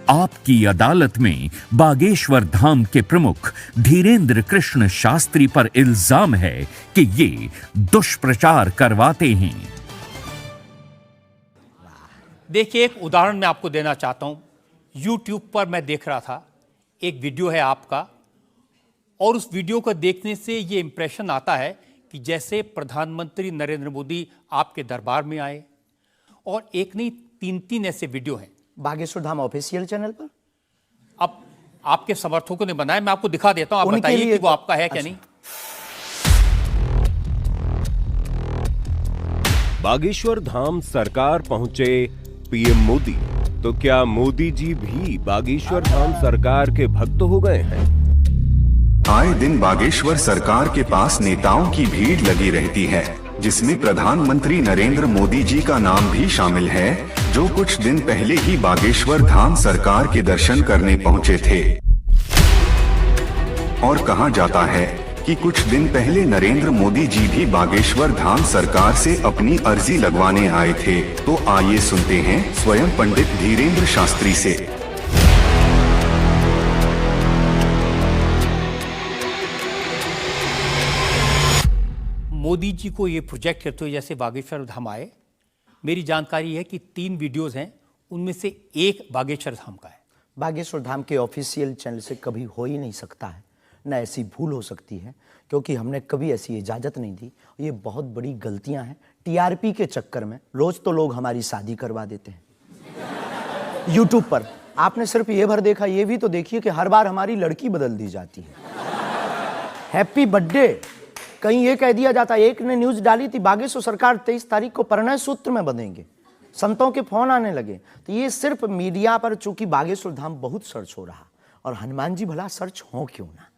आपकी अदालत में बागेश्वर धाम के प्रमुख धीरेंद्र कृष्ण शास्त्री पर इल्जाम है कि ये दुष्प्रचार करवाते हैं। देखिए, एक उदाहरण मैं आपको देना चाहता हूं। YouTube पर मैं देख रहा था, एक वीडियो है आपका, और उस वीडियो को देखने से ये इंप्रेशन आता है कि जैसे प्रधानमंत्री नरेंद्र मोदी आपके दरबार में आए, और एक नहीं 3 ऐसे वीडियो हैं बागेश्वर धाम ऑफिशियल चैनल पर। अब आपके समर्थकों ने बनाया, मैं आपको दिखा देता हूं, आप बताइए कि वो आपका है क्या नहीं। बागेश्वर धाम सरकार पहुंचे पीएम मोदी, तो क्या मोदी जी भी बागेश्वर धाम सरकार के भक्त हो गए हैं? आए दिन बागेश्वर सरकार के पास नेताओं की भीड़ लगी रहती है, जिसमें प्रधानमंत्री नरेंद्र मोदी जी का नाम भी शामिल है, जो कुछ दिन पहले ही बागेश्वर धाम सरकार के दर्शन करने पहुंचे थे। और कहा जाता है कि कुछ दिन पहले नरेंद्र मोदी जी भी बागेश्वर धाम सरकार से अपनी अर्जी लगवाने आए थे। तो आइए सुनते हैं स्वयं पंडित धीरेंद्र शास्त्री से। मोदी जी को ये प्रोजेक्ट करते हुए जैसे बागेश्वर धाम आए, मेरी जानकारी है कि 3 वीडियोस हैं, उनमें से एक बागेश्वर धाम का है। बागेश्वर धाम के ऑफिशियल चैनल से कभी हो ही नहीं सकता है, न ऐसी भूल हो सकती है, क्योंकि हमने कभी ऐसी इजाज़त नहीं दी। ये बहुत बड़ी गलतियां हैं। टीआरपी के चक्कर में रोज़ तो लोग हमारी शादी करवा देते हैं यूट्यूब पर। आपने सिर्फ ये भर देखा, ये भी तो देखिए कि हर बार हमारी लड़की बदल दी जाती है। हैप्पी बर्थडे कहीं ये कह दिया जाता है। एक ने न्यूज़ डाली थी, बागेश्वर सरकार 23 तारीख को परिणय सूत्र में बंधेंगे। संतों के फोन आने लगे। तो ये सिर्फ मीडिया पर, चूंकि बागेश्वर धाम बहुत सर्च हो रहा, और हनुमान जी भला सर्च हो क्यों ना।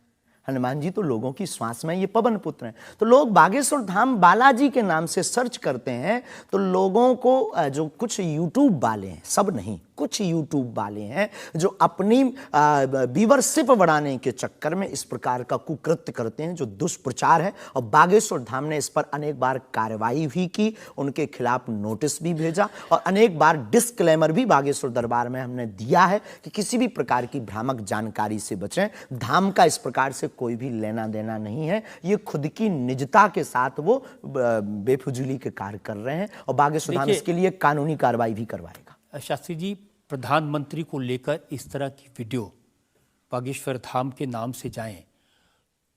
हनुमान जी तो लोगों की श्वास में, ये पवन पुत्र हैं। तो लोग बागेश्वर धाम बालाजी के नाम से सर्च करते हैं, तो लोगों को जो कुछ यूट्यूब वाले हैं, सब नहीं, कुछ यूट्यूब वाले हैं जो अपनी व्यूअरशिप बढ़ाने के चक्कर में इस प्रकार का कुकृत्य करते हैं, जो दुष्प्रचार है। और बागेश्वर धाम ने इस पर अनेक बार कार्रवाई भी की, उनके खिलाफ नोटिस भी भेजा, और अनेक बार डिस्क्लेमर भी बागेश्वर दरबार में हमने दिया है कि किसी भी प्रकार की भ्रामक जानकारी से बचें। धाम का इस प्रकार से कोई भी लेना देना नहीं है। ये खुद की निजता के साथ वो बेफुजूली के कार्य कर रहे हैं, और बागेश्वर धाम इसके लिए कानूनी कार्रवाई भी करवाएगा। शास्त्री जी, प्रधानमंत्री को लेकर इस तरह की वीडियो बागेश्वर धाम के नाम से जाएं,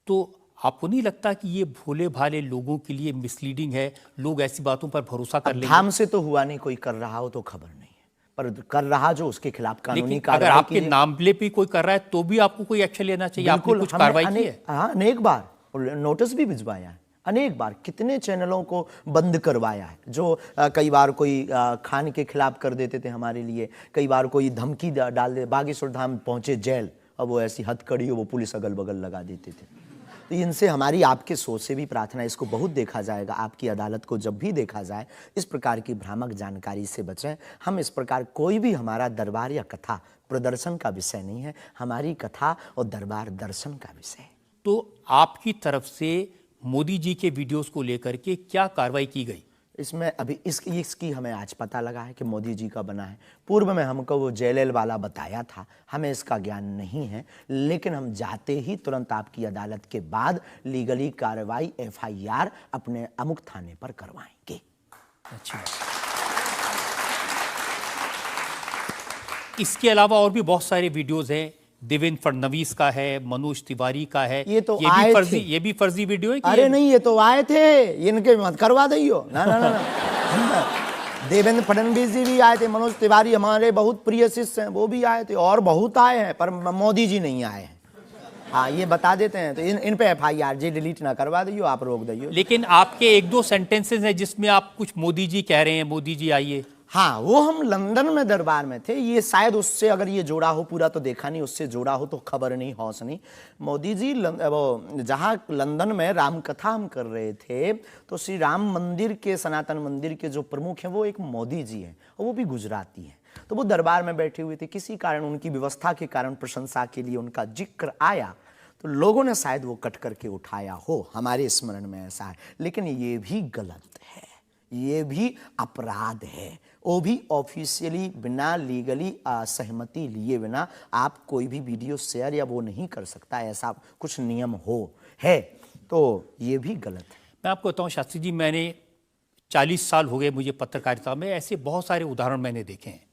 तो आपको नहीं लगता कि ये भोले भाले लोगों के लिए मिसलीडिंग है? लोग ऐसी बातों पर भरोसा कर लेंगे। धाम से तो हुआ नहीं, कोई कर रहा हो तो खबर नहीं है, पर कर रहा जो, उसके खिलाफ कानूनी कार्रवाई। अगर आपके नामले पे कोई कर रहा है तो भी आपको कोई एक्शन लेना चाहिए। आपने कुछ कार्रवाई की है? हाँ, अनेक बार नोटिस भी भिजवाया है, अनेक बार कितने चैनलों को बंद करवाया है। जो कई बार कोई खान के खिलाफ कर देते थे हमारे लिए, कई बार कोई धमकी डाल दे। बागेश्वर धाम पहुंचे जेल, अब वो ऐसी हथकड़ी हो, वो पुलिस अगल बगल लगा देते थे। तो इनसे हमारी, आपके सोच से भी प्रार्थना है, इसको बहुत देखा जाएगा। आपकी अदालत को जब भी देखा जाए, इस प्रकार की भ्रामक जानकारी से बचें। हम इस प्रकार, कोई भी हमारा दरबार या कथा प्रदर्शन का विषय नहीं है, हमारी कथा और दरबार दर्शन का विषय है। तो आपकी तरफ से मोदी जी के वीडियोस को लेकर के क्या कार्रवाई की गई? इसमें अभी इसकी हमें आज पता लगा है कि मोदी जी का बना है। पूर्व में हमको वो जेएलएल वाला बताया था, हमें इसका ज्ञान नहीं है, लेकिन हम जाते ही तुरंत आपकी अदालत के बाद लीगली कार्रवाई एफआईआर अपने अमुक थाने पर करवाएंगे। अच्छा, इसके अलावा और भी बहुत सारे वीडियोस हैं। देवेंद्र फडणवीस का है, मनोज तिवारी का है। ये तो आए थे। ये भी फर्जी वीडियो है कि अरे नहीं, ये तो आए थे, इनके मत करवा दियो ना ना ना। देवेंद्र फडणवीस जी भी आए थे, मनोज तिवारी हमारे बहुत प्रिय शिष्य हैं, वो भी आए थे, और बहुत आए हैं, पर मोदी जी नहीं आए हैं। हाँ, ये बता देते हैं, तो इन पे एफआईआर जी डिलीट ना करवा दियो, आप रोक दियो। लेकिन आपके 1-2 सेंटेंसेस हैं जिसमें आप कुछ मोदी जी कह रहे हैं, मोदी जी आइए। हाँ, वो हम लंदन में दरबार में थे, ये शायद उससे, अगर ये जोड़ा हो, पूरा तो देखा नहीं, उससे जोड़ा हो तो खबर नहीं, हौस नहीं। मोदी जी वो जहाँ लंदन में राम कथा हम कर रहे थे, तो श्री राम मंदिर के, सनातन मंदिर के जो प्रमुख हैं वो एक मोदी जी हैं, और वो भी गुजराती हैं। तो वो दरबार में बैठे हुए थे, किसी कारण, उनकी व्यवस्था के कारण, प्रशंसा के लिए उनका जिक्र आया, तो लोगों ने शायद वो कट करके उठाया हो, हमारे स्मरण में ऐसा है। लेकिन ये भी गलत है, ये भी अपराध है। वो भी ऑफिशियली, बिना लीगली सहमति लिए बिना आप कोई भी वीडियो शेयर या वो नहीं कर सकता, ऐसा कुछ नियम है, तो ये भी गलत है। मैं आपको बताऊं शास्त्री जी, मैंने 40 साल हो गए मुझे पत्रकारिता में, ऐसे बहुत सारे उदाहरण मैंने देखे हैं।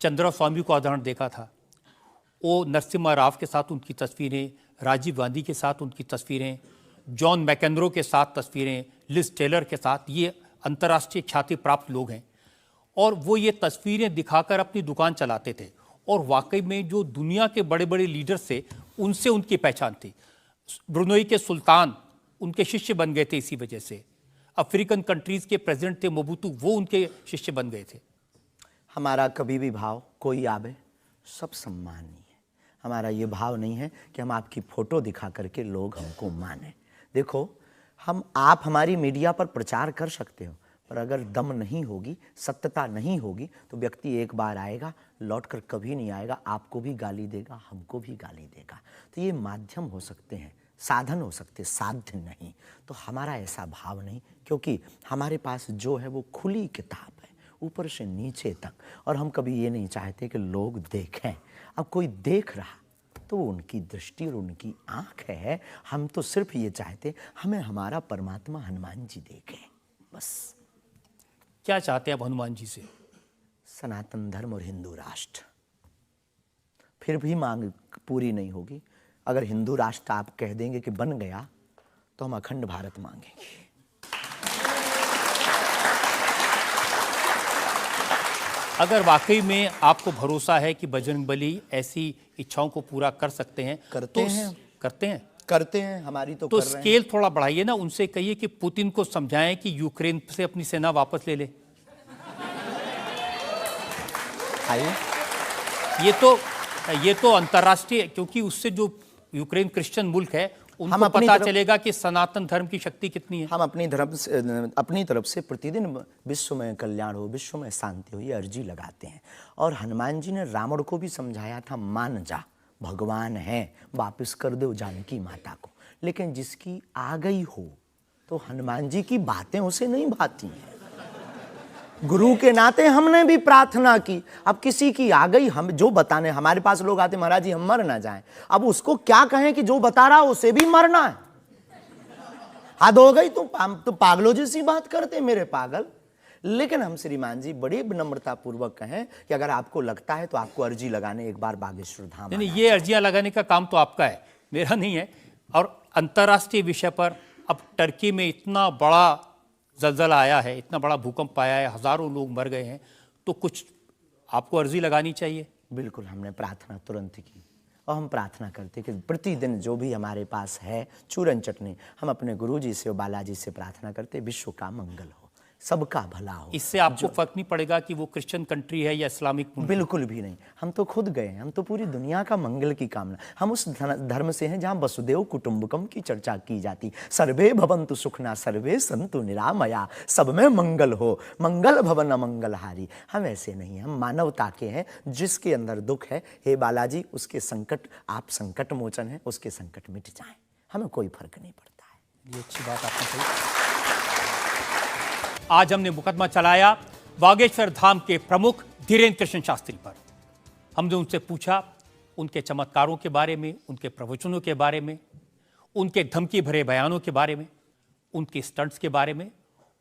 चंद्रा स्वामी को उदाहरण देखा था, वो नरसिम्हा राव के साथ उनकी तस्वीरें, राजीव गांधी के साथ उनकी तस्वीरें, जॉन मैकेंद्रो के साथ तस्वीरें, लिज टेलर के साथ, ये अंतर्राष्ट्रीय ख्याति प्राप्त लोग हैं, और वो ये तस्वीरें दिखाकर अपनी दुकान चलाते थे। और वाकई में जो दुनिया के बड़े बड़े लीडर्स थे, उनसे उनकी पहचान थी। ब्रुनई के सुल्तान उनके शिष्य बन गए थे इसी वजह से। अफ्रीकन कंट्रीज़ के प्रेसिडेंट थे मोबुतू, वो उनके शिष्य बन गए थे। हमारा कभी भी भाव, कोई आवे सब सम्मानीय है। हमारा ये भाव नहीं है कि हम आपकी फ़ोटो दिखा करके लोग हमको माने। देखो, आप हमारी मीडिया पर प्रचार कर सकते हो, पर अगर दम नहीं होगी, सत्यता नहीं होगी, तो व्यक्ति एक बार आएगा, लौट कर कभी नहीं आएगा, आपको भी गाली देगा, हमको भी गाली देगा। तो ये माध्यम हो सकते हैं, साधन हो सकते, साध्य नहीं। तो हमारा ऐसा भाव नहीं, क्योंकि हमारे पास जो है वो खुली किताब है, ऊपर से नीचे तक। और हम कभी ये नहीं चाहते कि लोग देखें। अब कोई देख रहा तो वो उनकी दृष्टि और उनकी आंख है। हम तो सिर्फ ये चाहते हमें हमारा परमात्मा हनुमान जी देखें, बस। क्या चाहते हैं आप हनुमान जी से? सनातन धर्म और हिंदू राष्ट्र। फिर भी मांग पूरी नहीं होगी। अगर हिंदू राष्ट्र आप कह देंगे कि बन गया तो हम अखंड भारत मांगेंगे। अगर वाकई में आपको भरोसा है कि बजरंगबली ऐसी इच्छाओं को पूरा कर सकते हैं, करते तो हैं। करते हैं हमारी तो तो कर रहे हैं। स्केल थोड़ा बढ़ाइए ना, उनसे कहिए कि पुतिन को समझाएं कि यूक्रेन से अपनी सेना वापस ले ले। आइए, ये तो अंतर्राष्ट्रीय, क्योंकि उससे जो यूक्रेन क्रिश्चियन मुल्क है उनको पता चलेगा कि सनातन धर्म की शक्ति कितनी है। हम अपनी तरफ से प्रतिदिन विश्व में कल्याण हो, विश्व में शांति हो, ये अर्जी लगाते हैं। और हनुमान जी ने रावण को भी समझाया था, मान जा, भगवान है, वापस कर दो जानकी माता को। लेकिन जिसकी आ गई हो तो हनुमान जी की बातें उसे नहीं भाती हैं। गुरु के नाते हमने भी प्रार्थना की। अब किसी की आ गई, हम जो बताने, हमारे पास लोग आते, महाराज जी हम मर ना जाएं। अब उसको क्या कहें कि जो बता रहा उसे भी मरना है। हद हो गई। तो पागलों जैसी बात करते मेरे पागल। लेकिन हम श्रीमान जी बड़ी विनम्रता पूर्वक कहें कि अगर आपको लगता है तो आपको अर्जी लगाने एक बार बागेश्वर धाम। नहीं, ये अर्जियां लगाने का काम तो आपका है, मेरा नहीं है। और अंतर्राष्ट्रीय विषय पर अब टर्की में इतना बड़ा जलजला आया है, इतना बड़ा भूकंप आया है, हजारों लोग मर गए हैं, तो कुछ आपको अर्जी लगानी चाहिए। बिल्कुल, हमने प्रार्थना तुरंत की। और हम प्रार्थना करते कि प्रतिदिन जो भी हमारे पास है चूरन चटनी, हम अपने गुरुजी से और बालाजी से प्रार्थना करते विश्व का मंगल हो, सबका भला हो। इससे आपको फर्क नहीं पड़ेगा कि वो क्रिश्चियन कंट्री है या इस्लामिक मुल्क? बिल्कुल भी नहीं। हम तो खुद गए हैं, हम तो पूरी दुनिया का मंगल की कामना। हम उस धर्म से हैं जहां वसुदेव कुटुंबकम की चर्चा की जाती। सर्वे भवन्तु सुखना सर्वे सन्तु निरामया, सब में मंगल हो, मंगल भवन अमंगलहारी। हम ऐसे नहीं हैं, हम मानवता के हैं। जिसके अंदर दुख है, हे बालाजी उसके संकट, आप संकट मोचन हैं, उसके संकट मिट जाएं। हमें कोई फर्क नहीं पड़ता है। ये अच्छी बात आपने कही। आज हमने मुकदमा चलाया बागेश्वर धाम के प्रमुख धीरेन्द्र कृष्ण शास्त्री पर। हमने उनसे पूछा उनके चमत्कारों के बारे में, उनके प्रवचनों के बारे में, उनके धमकी भरे बयानों के बारे में, उनके स्टंट्स के बारे में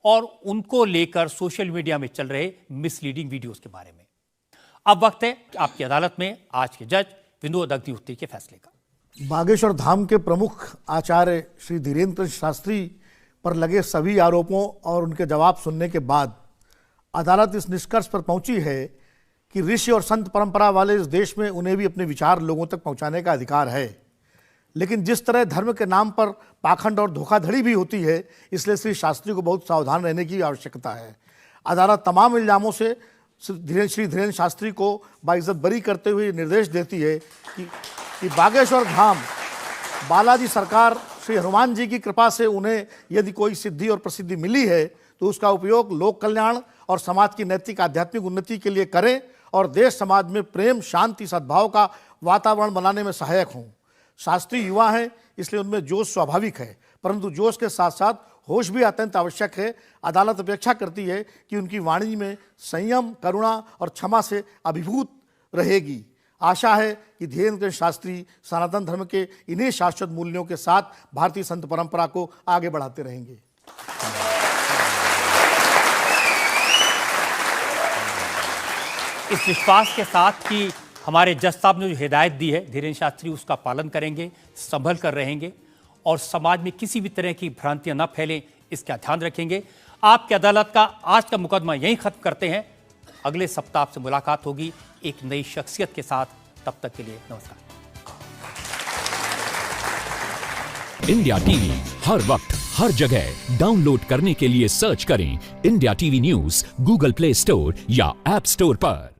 और उनको लेकर सोशल मीडिया में चल रहे मिसलीडिंग वीडियोस के बारे में। अब वक्त है आपकी अदालत में आज के जज विनोद अग्निहोत्री के फैसले का। बागेश्वर धाम के प्रमुख आचार्य श्री धीरेन्द्र कृष्ण शास्त्री पर लगे सभी आरोपों और उनके जवाब सुनने के बाद अदालत इस निष्कर्ष पर पहुंची है कि ऋषि और संत परंपरा वाले इस देश में उन्हें भी अपने विचार लोगों तक पहुंचाने का अधिकार है। लेकिन जिस तरह धर्म के नाम पर पाखंड और धोखाधड़ी भी होती है, इसलिए श्री शास्त्री को बहुत सावधान रहने की आवश्यकता है। अदालत तमाम इल्जामों से श्री धीरेन्द्र शास्त्री को बाइज्जत बरी करते हुए निर्देश देती है कि बागेश्वर धाम बालाजी सरकार श्री हनुमान जी की कृपा से उन्हें यदि कोई सिद्धि और प्रसिद्धि मिली है तो उसका उपयोग लोक कल्याण और समाज की नैतिक आध्यात्मिक उन्नति के लिए करें और देश समाज में प्रेम, शांति, सद्भाव का वातावरण बनाने में सहायक हों। शास्त्री युवा हैं, इसलिए उनमें जोश स्वाभाविक है, परंतु जोश के साथ साथ होश भी अत्यंत आवश्यक है। अदालत अपेक्षा करती है कि उनकी वाणी में संयम, करुणा और क्षमा से अभिभूत रहेगी। आशा है कि धीरेन्द्र कृष्ण शास्त्री सनातन धर्म के इन्हीं शाश्वत मूल्यों के साथ भारतीय संत परंपरा को आगे बढ़ाते रहेंगे। इस विश्वास के साथ कि हमारे जज साहब ने जो हिदायत दी है धीरेन्द्र शास्त्री उसका पालन करेंगे, संभल कर रहेंगे और समाज में किसी भी तरह की भ्रांतियां न फैलें, इसका ध्यान रखेंगे। आपकी अदालत का आज का मुकदमा यहीं खत्म करते हैं। अगले सप्ताह आपसे मुलाकात होगी एक नई शख्सियत के साथ। तब तक के लिए नमस्कार। इंडिया टीवी हर वक्त हर जगह डाउनलोड करने के लिए सर्च करें India TV news Google play store या ऐप स्टोर पर।